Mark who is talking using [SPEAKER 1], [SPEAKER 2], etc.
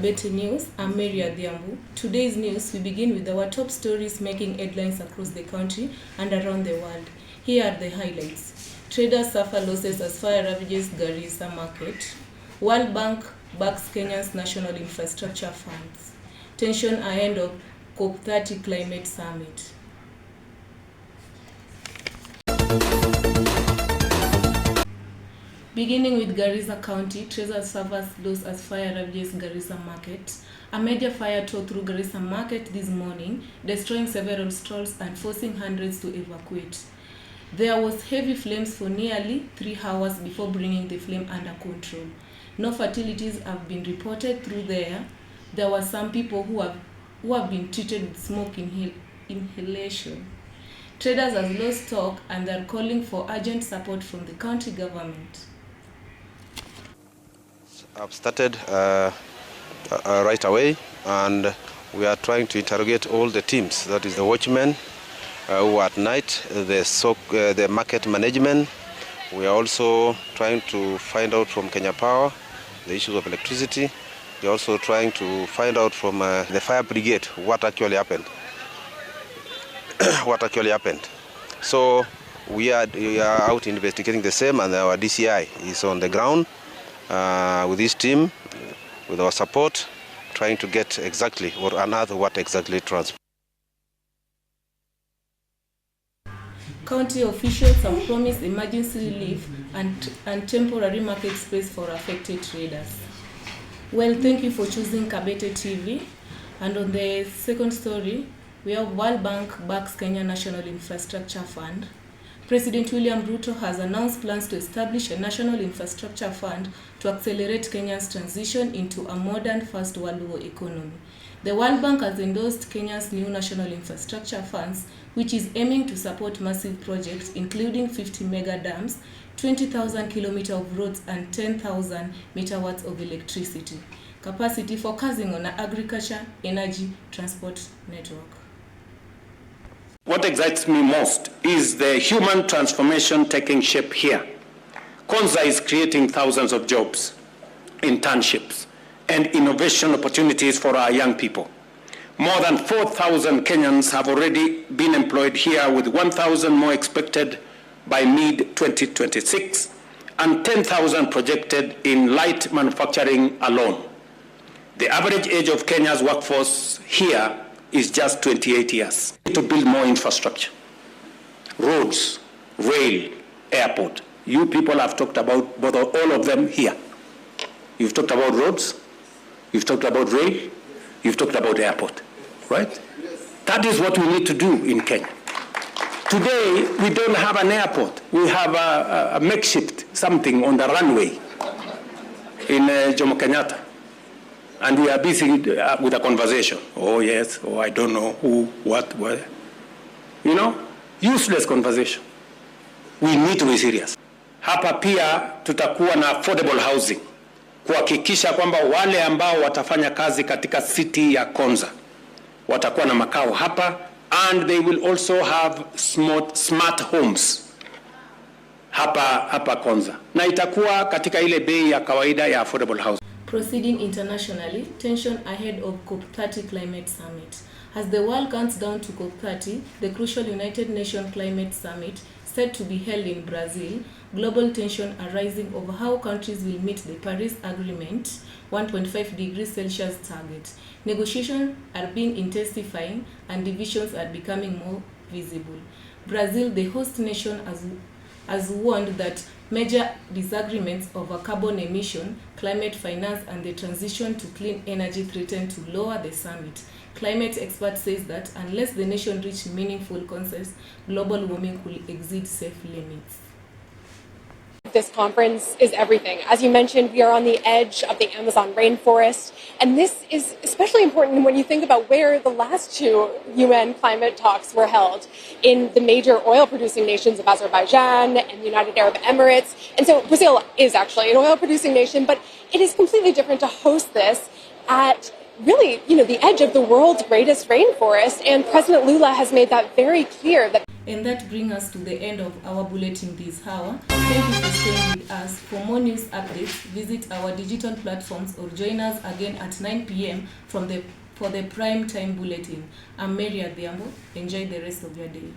[SPEAKER 1] Kabete News. I'm Mary Adhiambu. Today's news, we begin with our top stories making headlines across the country and around the world. Here are the highlights. Traders suffer losses as fire ravages Garissa market. World Bank backs Kenya's national infrastructure funds. Tension ahead of COP30 climate summit. Beginning with Garissa County, Traders suffers loss as fire ravages Garissa market. A major fire tore through Garissa market this morning, destroying several stalls and forcing hundreds to evacuate. There was heavy flames for nearly 3 hours before bringing the flame under control. No fatalities have been reported through there. There were some people who have been treated with smoke inhalation. Traders have lost stock and they are calling for urgent support from the county government.
[SPEAKER 2] I've started right away, and we are trying to interrogate all the teams, that is the watchmen who are at night, the market management. We are also trying to find out from Kenya Power the issues of electricity. We are also trying to find out from the fire brigade what actually happened. So we are out investigating the same, and our DCI is on the ground with this team, with our support, trying to get exactly or unearth what exactly transpired.
[SPEAKER 1] County officials have promised emergency relief and temporary market space for affected traders. Well, thank you for choosing Kabete TV. And on the second story, we have World Bank backs Kenya National Infrastructure Fund. President William Ruto has announced plans to establish a national infrastructure fund to accelerate Kenya's transition into a modern First World War economy. The World Bank has endorsed Kenya's new national infrastructure funds, which is aiming to support massive projects including 50 mega dams, 20,000 kilometers of roads and 10,000 megawatts of electricity, capacity focusing on agriculture, energy, transport network.
[SPEAKER 3] What excites me most is the human transformation taking shape here. Konza is creating thousands of jobs, internships, and innovation opportunities for our young people. More than 4,000 Kenyans have already been employed here, with 1,000 more expected by mid-2026 and 10,000 projected in light manufacturing alone. The average age of Kenya's workforce here is just 28 years. To build more infrastructure, roads, rail, airport. You people have talked about all of them here. You've talked about roads, you've talked about rail, you've talked about airport, right? That is what we need to do in Kenya. Today, we don't have an airport. We have a makeshift something on the runway in Jomo Kenyatta. And we are busy with a conversation. Oh yes, oh I don't know who, what, where. You know, useless conversation. We need to be serious. Hapa pia tutakuwa na affordable housing, kuhakikisha kwamba wale ambao watafanya kazi katika city ya Konza watakuwa na makao hapa, and they will also have smart homes hapa Konza, na itakuwa katika ile bei ya kawaida ya affordable housing.
[SPEAKER 1] Proceeding internationally, tension ahead of COP30 climate summit. As the world counts down to COP30, the crucial United Nations climate summit set to be held in Brazil, global tension are rising over how countries will meet the Paris Agreement 1.5 degrees Celsius target. Negotiations are being intensifying and divisions are becoming more visible. Brazil, the host nation, has warned that major disagreements over carbon emission, climate finance, and the transition to clean energy threaten to lower the summit. Climate experts say that unless the nation reach meaningful consensus, global warming will exceed safe limits.
[SPEAKER 4] This conference is everything. As you mentioned, we are on the edge of the Amazon rainforest, and this is especially important when you think about where the last 2 UN climate talks were held, in the major oil-producing nations of Azerbaijan and the United Arab Emirates. And so Brazil is actually an oil-producing nation, but it is completely different to host this at really, the edge of the world's greatest rainforest, and President Lula has made that very clear.
[SPEAKER 1] And that brings us to the end of our bulletin this hour. Thank you for staying with us. For more news updates, visit our digital platforms or join us again at 9 p.m. for the Prime Time Bulletin. I'm Mary Adhiambo. Enjoy the rest of your day.